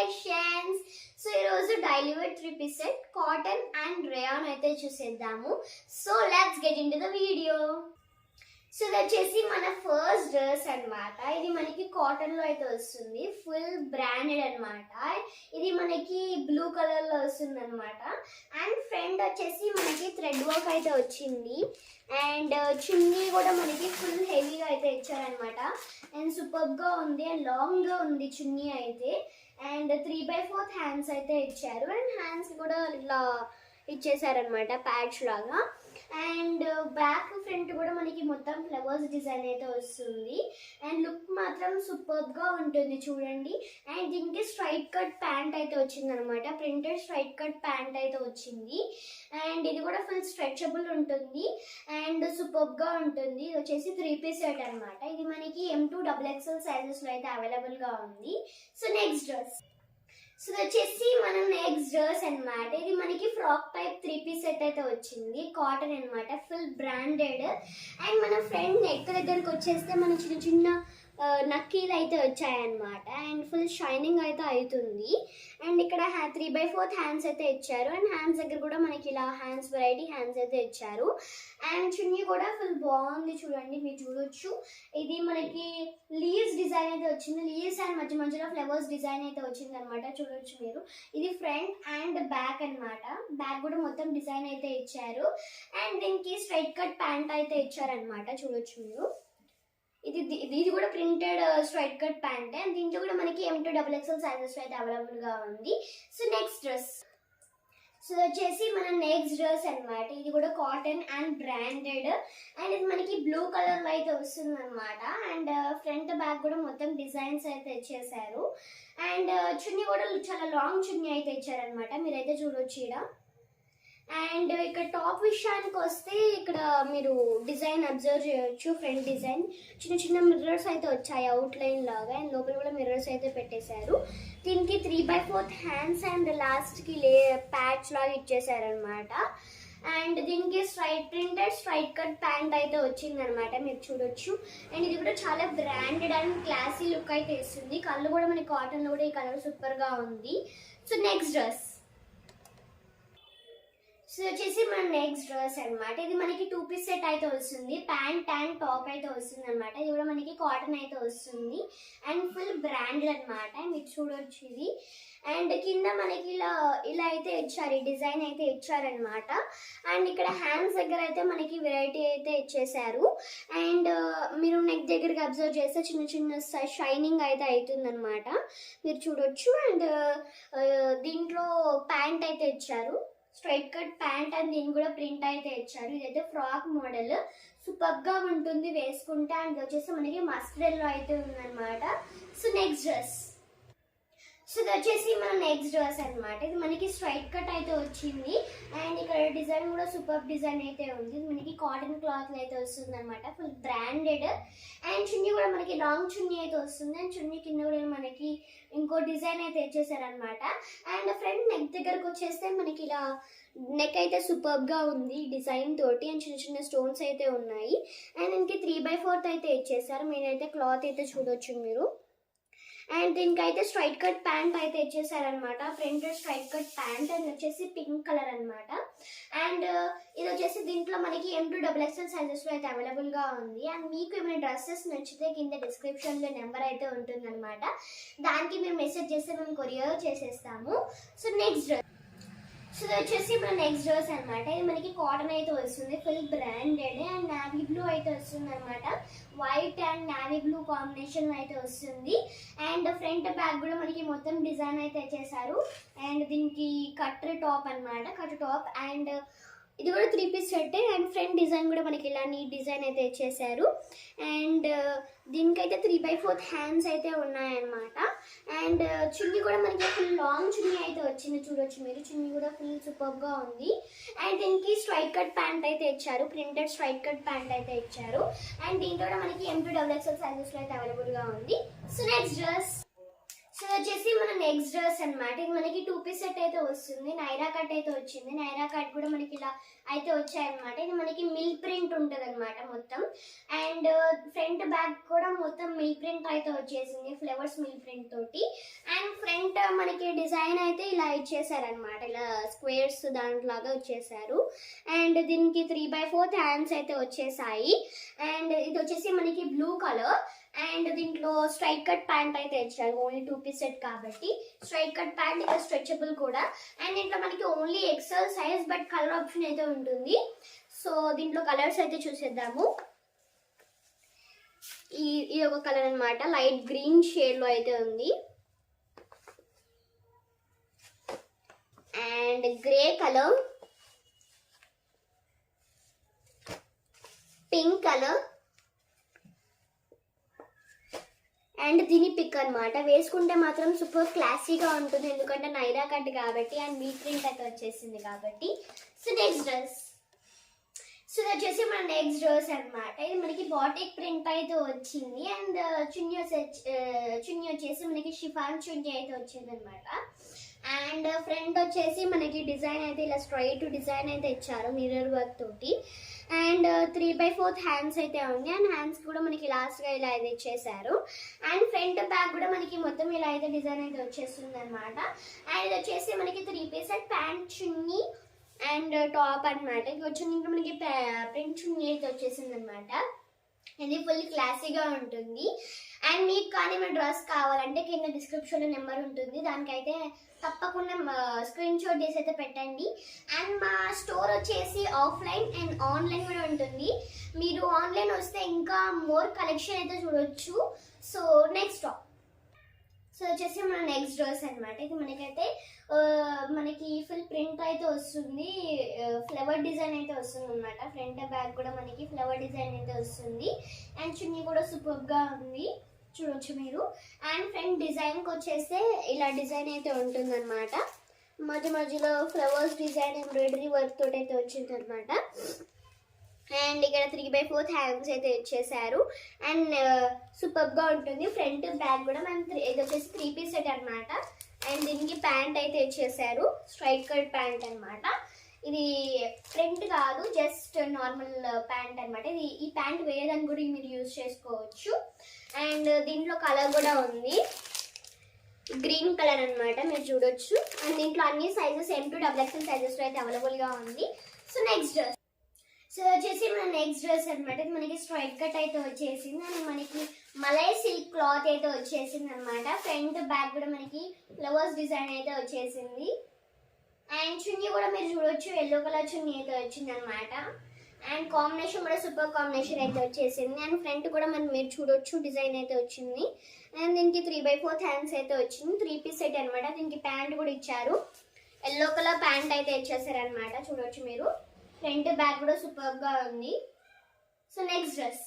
Collections. So ఈరోజు daily wear 3-piece set cotton and rayon అయితే చూసేద్దాము. So let's get into the video. So ఇది వచ్చేసి మన ఫస్ట్ డ్రెస్ అన్నమాట. ఇది మనకి కాటన్ లో అయితే వస్తుంది, ఫుల్ బ్రాండెడ్ అన్నమాట. ఇది మనకి బ్లూ కలర్ లో వస్తుంది అనమాట. అండ్ ఫ్రంట్ వచ్చేసి మనకి థ్రెడ్ వర్క్ అయితే వచ్చింది. అండ్ చున్నీ కూడా మనకి ఫుల్ హెవీగా అయితే ఇచ్చారనమాట. అండ్ సూపర్ గా ఉంది అండ్ లాంగ్ గా ఉంది చున్నీ అయితే. అండ్ 3/4 హ్యాండ్స్ అయితే ఇచ్చారు. అండ్ హ్యాండ్స్ కూడా ఇలా ఇచ్చేసారనమాట ప్యాచ్ లాగా. అండ్ బ్యాక్ ఫ్రంట్ కూడా మనకి మొత్తం ఫ్లవర్స్ డిజైన్ అయితే వస్తుంది. అండ్ లుక్ మాత్రం సూపర్ గా ఉంటుంది చూడండి. అండ్ దీనికి స్ట్రైట్ కట్ ప్యాంట్ అయితే వచ్చింది అనమాట, ప్రింటెడ్ స్ట్రైట్ కట్ ప్యాంట్ అయితే వచ్చింది. అండ్ ఇది కూడా ఫుల్ స్ట్రెచబుల్ ఉంటుంది అండ్ సూపర్ గా ఉంటుంది. ఇది వచ్చేసి 3-piece సెట్ అనమాట. ఇది మనకి M2 XXL సైజెస్ లో అయితే అవైలబుల్ గా ఉంది. So next dress. సో ఇది వచ్చేసి మన నెక్స్ట్ డ్రెస్ అనమాట. ఇది మనకి ఫ్రాక్ టైప్ 3-piece సెట్ అయితే వచ్చింది, కాటన్ అనమాట, ఫుల్ బ్రాండెడ్. అండ్ మన ఫ్రంట్ నెక్ దగ్గరకు వచ్చేస్తే మన చిన్న చిన్న నక్కీలు అయితే వచ్చాయన్నమాట. అండ్ ఫుల్ షైనింగ్ అయితే అవుతుంది. అండ్ ఇక్కడ 3/4 హ్యాండ్స్ అయితే ఇచ్చారు. అండ్ హ్యాండ్స్ దగ్గర కూడా మనకి ఇలా హ్యాండ్స్ వెరైటీ హ్యాండ్స్ అయితే ఇచ్చారు. అండ్ చున్నీ కూడా ఫుల్ బాగుంది చూడండి, మీరు చూడొచ్చు. ఇది మనకి లీవ్స్ డిజైన్ అయితే వచ్చింది, లీవ్స్ అండ్ మధ్య మధ్యలో ఫ్లవర్స్ డిజైన్ అయితే వచ్చింది అనమాట, చూడొచ్చు మీరు. ఇది ఫ్రంట్ అండ్ బ్యాక్ అనమాట. బ్యాక్ కూడా మొత్తం డిజైన్ అయితే ఇచ్చారు. అండ్ దీనికి స్ట్రైట్ కట్ ప్యాంట్ అయితే ఇచ్చారనమాట, చూడొచ్చు మీరు. ఇది కూడా printed straight cut pant. And దీంట్లో కూడా మనకి M2 XXL సైజెస్ అయితే అవైలబుల్ గా ఉంది. So next dress. సో వచ్చేసి మన నెక్స్ట్ డ్రెస్ అనమాట. ఇది కూడా కాటన్ అండ్ బ్రాండెడ్. అండ్ ఇది మనకి బ్లూ కలర్ లో అయితే వస్తుంది అనమాట. అండ్ ఫ్రంట్ బ్యాక్ కూడా మొత్తం డిజైన్స్ అయితే ఇచ్చేసారు. అండ్ చున్నీ కూడా చాలా లాంగ్ చున్నీ అయితే ఇచ్చారనమాట, మీరైతే చూడొచ్చు ఇక్కడ. అండ్ ఇక్కడ టాప్ విషయానికి వస్తే ఇక్కడ మీరు డిజైన్ అబ్జర్వ్ చేయొచ్చు. ఫ్రంట్ డిజైన్ చిన్న చిన్న మిర్రర్స్ అయితే వచ్చాయి అవుట్ లైన్ లాగా. అండ్ లోపల కూడా మిర్రర్స్ అయితే పెట్టేశారు. దీనికి 3/4 హ్యాండ్స్ అండ్ లాస్ట్ కి ప్యాచ్ లాగా ఇచ్చేసారనమాట. అండ్ దీనికి ప్రింటెడ్ స్ట్రైట్ కట్ ప్యాంట్ అయితే వచ్చింది అనమాట, మీరు చూడొచ్చు. అండ్ ఇది కూడా చాలా బ్రాండెడ్ అండ్ క్లాసీ లుక్ అయితే ఇస్తుంది. కళ్ళు కూడా మనకి కాటన్ లో కూడా ఈ కలర్ సూపర్ గా ఉంది. So next dress. సో వచ్చేసి మన నెక్స్ట్ డ్రెస్ అనమాట. ఇది మనకి 2-piece సెట్ అయితే వస్తుంది, ప్యాంట్ అండ్ టాప్ అయితే వస్తుంది అనమాట. ఇది కూడా మనకి కాటన్ అయితే వస్తుంది అండ్ ఫుల్ బ్రాండెడ్ అనమాట, మీరు చూడొచ్చు ఇది. అండ్ కింద మనకి ఇలా అయితే ఇచ్చారు, ఈ డిజైన్ అయితే ఇచ్చారనమాట. అండ్ ఇక్కడ హ్యాండ్స్ దగ్గర అయితే మనకి వెరైటీ అయితే ఇచ్చేసారు. అండ్ మీరు నెక్ దగ్గరికి అబ్జర్వ్ చేస్తే చిన్న చిన్న షైనింగ్ అయితే అవుతుంది అనమాట, మీరు చూడొచ్చు. అండ్ దీంట్లో ప్యాంట్ అయితే ఇచ్చారు, స్ట్రైట్ కట్ ప్యాంట్. అండ్ దీన్ని కూడా ప్రింట్ అయితే ఇచ్చారు. ఇదైతే ఫ్రాక్ మోడల్, సూపర్ గా ఉంటుంది వేసుకుంటే. అండ్ వచ్చేసి మనకి మస్టర్డ్ ఎల్లో అయితే ఉందన్నమాట. So next dress. సో ఇది వచ్చేసి మన నెక్స్ట్ డ్రెస్ అనమాట. ఇది మనకి స్ట్రైట్ కట్ అయితే వచ్చింది. అండ్ ఇక్కడ డిజైన్ కూడా సూపర్ డిజైన్ అయితే ఉంది. మనకి కాటన్ క్లాత్ అయితే వస్తుంది అనమాట, ఫుల్ బ్రాండెడ్. అండ్ చున్నీ కూడా మనకి లాంగ్ చున్నీ అయితే వస్తుంది. అండ్ చున్నీ కింద కూడా మనకి ఇంకో డిజైన్ అయితే ఇచ్చేసారనమాట. అండ్ ఫ్రంట్ నెక్ దగ్గరకు వచ్చేస్తే మనకి ఇలా నెక్ అయితే సూపర్ గా ఉంది డిజైన్ తోటి. అండ్ చిన్న చిన్న స్టోన్స్ అయితే ఉన్నాయి. అండ్ దీనికి 3/4 అయితే ఇచ్చేసారు, మీరైతే క్లాత్ అయితే చూడొచ్చు మీరు. అండ్ దీనికైతే స్ట్రైట్ కట్ ప్యాంట్ అయితే ఇచ్చేసారనమాట, printed straight cut pant. And వచ్చేసి పింక్ కలర్ అనమాట. అండ్ ఇది వచ్చేసి దీంట్లో మనకి M2 XXL సైజెస్ లో అయితే అవైలబుల్ గా ఉంది. అండ్ మీకు ఏమైనా డ్రెస్సెస్ నచ్చితే కింద డిస్క్రిప్షన్ లో నెంబర్ అయితే ఉంటుంది అనమాట, దానికి మేము మెసేజ్ చేస్తే మేము కొరియర్ చేసేస్తాము. So next dress. సో ఇది వచ్చేసి మన నెక్స్ట్ డ్రెస్ అనమాట. ఇది మనకి కాటన్ అయితే వస్తుంది, full branded. And navy blue అయితే వస్తుంది అనమాట, white and navy blue combination అయితే వస్తుంది. అండ్ ఫ్రంట్ బ్యాక్ కూడా మనకి మొత్తం డిజైన్ అయితే చేశారు. అండ్ దీనికి కట్ టాప్ అనమాట, కట్ టాప్. అండ్ ఇది కూడా 3-piece set. And front design కూడా మనకి ఇలా నీట్ డిజైన్ అయితే ఇచ్చేసారు. అండ్ దీనికైతే 3/4 హ్యాండ్స్ అయితే ఉన్నాయన్నమాట. అండ్ చున్నీ కూడా మనకి ఫుల్ లాంగ్ చున్నీ అయితే వచ్చింది, చూడొచ్చు మీరు. చున్నీ కూడా ఫుల్ సూపర్ గా ఉంది. అండ్ దీనికి స్ట్రైట్ కట్ ప్యాంట్ అయితే ఇచ్చారు, ప్రింటెడ్ స్ట్రైట్ కట్ ప్యాంట్ అయితే ఇచ్చారు. అండ్ దీంట్లో కూడా మనకి M2 XXL సైజెస్ లో అయితే అవైలబుల్ గా ఉంది. So next dress. సో వచ్చేసి మన నెక్స్ట్ డ్రెస్ అన్నమాట. ఇది మనకి 2 పీస్ సెట్ అయితే వస్తుంది. నైరా కట్ అయితే వచ్చింది. నైరా కట్ కూడా మనకి ఇలా అయితే వచ్చాయన్నమాట. ఇది మనకి మిల్ ప్రింట్ ఉంటుంది అనమాట మొత్తం. అండ్ ఫ్రంట్ బ్యాక్ కూడా మొత్తం మిల్ ప్రింట్ అయితే వచ్చేసింది, ఫ్లవర్స్ మిల్ ప్రింట్ తోటి. అండ్ ఫ్రంట్ మనకి డిజైన్ అయితే ఇలా ఇచ్చేసారనమాట, ఇలా స్క్వేర్స్ దాంట్లాగా వచ్చేసారు. అండ్ దీనికి 3/4 హ్యాండ్స్ అయితే వచ్చేసాయి. అండ్ ఇది వచ్చేసి మనకి బ్లూ కలర్. అండ్ దీంట్లో స్ట్రైట్ కట్ ప్యాంట్ అయితే ఇచ్చారు, ఓన్లీ 2 పీస్ సెట్ కాబట్టి. స్ట్రైట్ కట్ ప్యాంట్ ఇంకా స్ట్రెచబుల్ కూడా. అండ్ దీంట్లో మనకి only XL size but colour option అయితే ఉంటుంది. సో దీంట్లో కలర్స్ అయితే చూసేద్దాము. ఇది ఒక కలర్ అన్నమాట, లైట్ గ్రీన్ షేడ్ లో అయితే ఉంది. And grey colour, pink colour. And దీని పిక్ అనమాట, వేసుకుంటే మాత్రం సూపర్ క్లాసీగా ఉంటుంది, ఎందుకంటే నైరా కట్ కాబట్టి అండ్ మీ ప్రింట్ అయితే వచ్చేసింది కాబట్టి. So next dress. సో ఇది వచ్చేసి మన నెక్స్ట్ డ్రెస్ అనమాట. ఇది మనకి బాటిక్ ప్రింట్ అయితే వచ్చింది. అండ్ చున్నీ వచ్చేసి మనకి షిఫాన్ చున్నీ అయితే వచ్చింది అనమాట. అండ్ ఫ్రంట్ వచ్చేసి మనకి డిజైన్ అయితే ఇలా స్ట్రైట్ డిజైన్ అయితే ఇచ్చారు మిర్రర్ వర్క్ తోటి. అండ్ 3/4 హ్యాండ్స్ అయితే ఉంది. అండ్ హ్యాండ్స్ కూడా మనకి లాస్ట్ గా ఇలా అయితే ఇచ్చేసారు. అండ్ ఫ్రంట్ బ్యాక్ కూడా మనకి మొత్తం ఇలా అయితే డిజైన్ అయితే వచ్చేస్తుంది అనమాట. అండ్ ఇది వచ్చేసి మనకి 3 piece set, pant, chunni and top అనమాట. ఇది వచ్చి మనకి ప్రింట్ చున్నీ అయితే వచ్చేసింది అనమాట. ఇది ఫుల్ క్లాసీగా ఉంటుంది. అండ్ మీకు కానీ మన డ్రెస్ కావాలంటే కింద డిస్క్రిప్షన్లో నెంబర్ ఉంటుంది, దానికైతే తప్పకుండా స్క్రీన్ షాట్ చేసి అయితే పెట్టండి. అండ్ మా స్టోర్ వచ్చేసి ఆఫ్లైన్ అండ్ ఆన్లైన్ కూడా ఉంటుంది. మీరు ఆన్లైన్ వస్తే ఇంకా మోర్ కలెక్షన్ అయితే చూడొచ్చు. సో నెక్స్ట్ సో వచ్చేసి మన నెక్స్ట్ డ్రెస్ అనమాట. ఇది మనకైతే మనకి ఫుల్ ప్రింట్ అయితే వస్తుంది, ఫ్లవర్ డిజైన్ అయితే వస్తుంది అనమాట. ఫ్రంట్ బ్యాక్ కూడా మనకి ఫ్లవర్ డిజైన్ అయితే వస్తుంది. అండ్ చున్నీ కూడా సూపర్గా ఉంది, చూడొచ్చు మీరు. అండ్ ఫ్రంట్ డిజైన్కి వచ్చేస్తే ఇలా డిజైన్ అయితే ఉంటుంది అనమాట. మధ్య మధ్యలో ఫ్లవర్స్ డిజైన్ ఎంబ్రాయిడరీ వర్క్ తోటి అయితే వచ్చింది అనమాట. అండ్ ఇక్కడ 3/4 హ్యాండ్స్ అయితే ఇచ్చేసారు. అండ్ సూపర్గా ఉంటుంది. ఫ్రంట్ బ్యాక్ కూడా మనం ఇది వచ్చేసి 3 పీస్ సెట్ అనమాట. అండ్ దీనికి ప్యాంట్ అయితే ఇచ్చేసారు, స్ట్రైట్ కట్ ప్యాంట్ అనమాట. ఇది ప్రింట్ కాదు, జస్ట్ నార్మల్ ప్యాంట్ అనమాట. ఇది ఈ ప్యాంట్ వేయడానికి కూడా మీరు యూజ్ చేసుకోవచ్చు. అండ్ దీంట్లో కలర్ కూడా ఉంది, గ్రీన్ కలర్ అనమాట, మీరు చూడొచ్చు. అండ్ దీంట్లో అన్ని sizes M to XXL sizes అయితే అవైలబుల్గా ఉంది. So next dress. సో వచ్చేసి మన నెక్స్ట్ డ్రెస్ అనమాట. ఇది మనకి స్ట్రైట్ కట్ అయితే వచ్చేసింది. అండ్ మనకి మలై సిల్క్ క్లాత్ అయితే వచ్చేసింది అనమాట. ఫ్రంట్ బ్యాక్ కూడా మనకి ఫ్లవర్స్ డిజైన్ అయితే వచ్చేసింది. అండ్ చున్నీ కూడా మీరు చూడొచ్చు, ఎల్లో కలర్ చున్నీ అయితే వచ్చింది అనమాట. అండ్ కాంబినేషన్ కూడా సూపర్ కాంబినేషన్ అయితే వచ్చేసింది. అండ్ ఫ్రంట్ కూడా మనం మీరు చూడొచ్చు, డిజైన్ అయితే వచ్చింది. అండ్ దీనికి 3/4 హ్యాండ్స్ అయితే వచ్చింది, 3 పీస్ సెట్ అనమాట. దీనికి ప్యాంట్ కూడా ఇచ్చారు, ఎల్లో కలర్ ప్యాంట్ అయితే ఇచ్చేసారు అనమాట, చూడొచ్చు మీరు. ఫ్రంట్ బ్యాక్ కూడా సూపర్గా ఉంది. So next dress.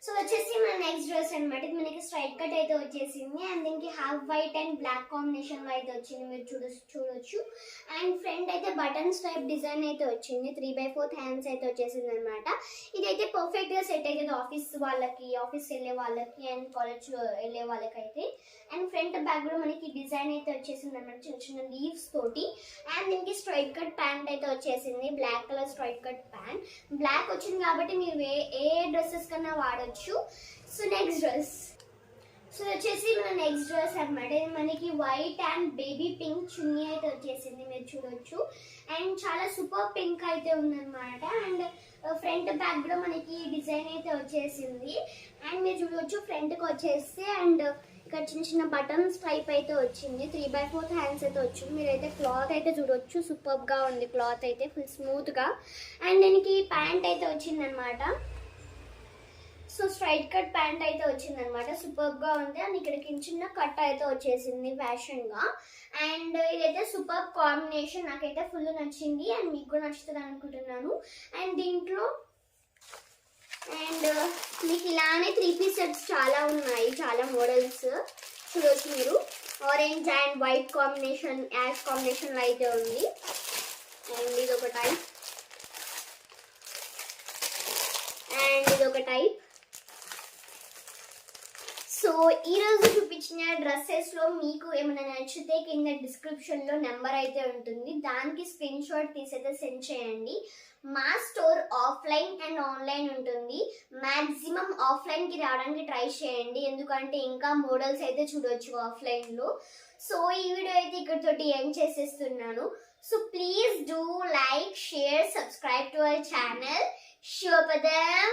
సో వచ్చేసి మన నెక్స్ట్ డ్రెస్ అనమాట. ఇది మనకి స్ట్రైట్ కట్ అయితే వచ్చేసింది. అండ్ దీనికి half white and black combination లో అయితే వచ్చింది, మీరు చూడొచ్చు. అండ్ ఫ్రంట్ అయితే బటన్స్ టైప్ డిజైన్ అయితే వచ్చింది, 3/4 హ్యాండ్స్ అయితే వచ్చేసింది అనమాట. ఇదైతే పర్ఫెక్ట్ గా సెట్ అవుతుంది ఆఫీస్ వాళ్ళకి, ఆఫీస్ వెళ్ళే వాళ్ళకి అండ్ కాలేజ్ వెళ్ళే వాళ్ళకి అయితే. అండ్ ఫ్రంట్ బ్యాక్ కూడా మనకి డిజైన్ అయితే వచ్చేసింది అనమాట, చిన్న చిన్న లీవ్స్ తోటి. అండ్ దీనికి స్ట్రైట్ కట్ ప్యాంట్ అయితే వచ్చేసింది, black colour straight cut pant. Black వచ్చింది కాబట్టి మీరు ఏ డ్రెస్సెస్ కన్నా వాడచ్చు. So next dress. సో వచ్చేసి మన నెక్స్ట్ డ్రెస్ అనమాట. ఇది మనకి వైట్ అండ్ బేబీ పింక్ చున్నీ అయితే వచ్చేసింది, మీరు చూడొచ్చు. అండ్ చాలా సూపర్ పింక్ అయితే ఉందన్నమాట. అండ్ ఫ్రంట్ బ్యాక్ కూడా మనకి డిజైన్ అయితే వచ్చేసింది. అండ్ మీరు చూడొచ్చు ఫ్రంట్కి వచ్చేస్తే. అండ్ ఇక్కడ చిన్న చిన్న బటన్స్ టైప్ అయితే వచ్చింది, 3/4 హ్యాండ్స్ అయితే వచ్చింది. మీరైతే క్లాత్ అయితే చూడొచ్చు, సూపర్గా ఉంది క్లాత్ అయితే, ఫుల్ స్మూత్గా. అండ్ దీనికి ప్యాంట్ అయితే వచ్చింది అనమాట. సో స్ట్రైట్ కట్ ప్యాంట్ అయితే వచ్చింది అనమాట, సూపర్గా ఉంది. అండ్ ఇక్కడ చిన్న కట్ అయితే వచ్చేసింది ఫ్యాషన్గా. అండ్ ఇదైతే సూపర్ కాంబినేషన్, నాకైతే ఫుల్ నచ్చింది. అండ్ మీకు కూడా నచ్చుతుంది అనుకుంటున్నాను. అండ్ దీంట్లో అండ్ మీకు ఇలానే 3 పీస్ సెట్స్ చాలా ఉన్నాయి, చాలా మోడల్స్ చూడొచ్చు మీరు. Orange and white combination, ash కాంబినేషన్లో అయితే ఉంది. అండ్ ఇది ఒక టైప్, అండ్ ఇది ఒక టైప్. సో ఈ రోజు చూపించిన డ్రెస్సెస్ లో మీకు ఏమైనా నచ్చితే కింద డిస్క్రిప్షన్ లో నెంబర్ అయితే ఉంటుంది, దానికి స్క్రీన్ షాట్ తీసైతే సెండ్ చేయండి. మా స్టోర్ ఆఫ్లైన్ అండ్ ఆన్లైన్ ఉంటుంది. మాక్సిమం ఆఫ్లైన్ కి రావడానికి ట్రై చేయండి, ఎందుకంటే ఇంకా మోడల్స్ అయితే చూడొచ్చు ఆఫ్లైన్ లో. సో ఈ వీడియో అయితే ఇక్కడితోటి ఎండ్ చేసేస్తున్నాను. So please do like, share, subscribe to our channel Shivapadam.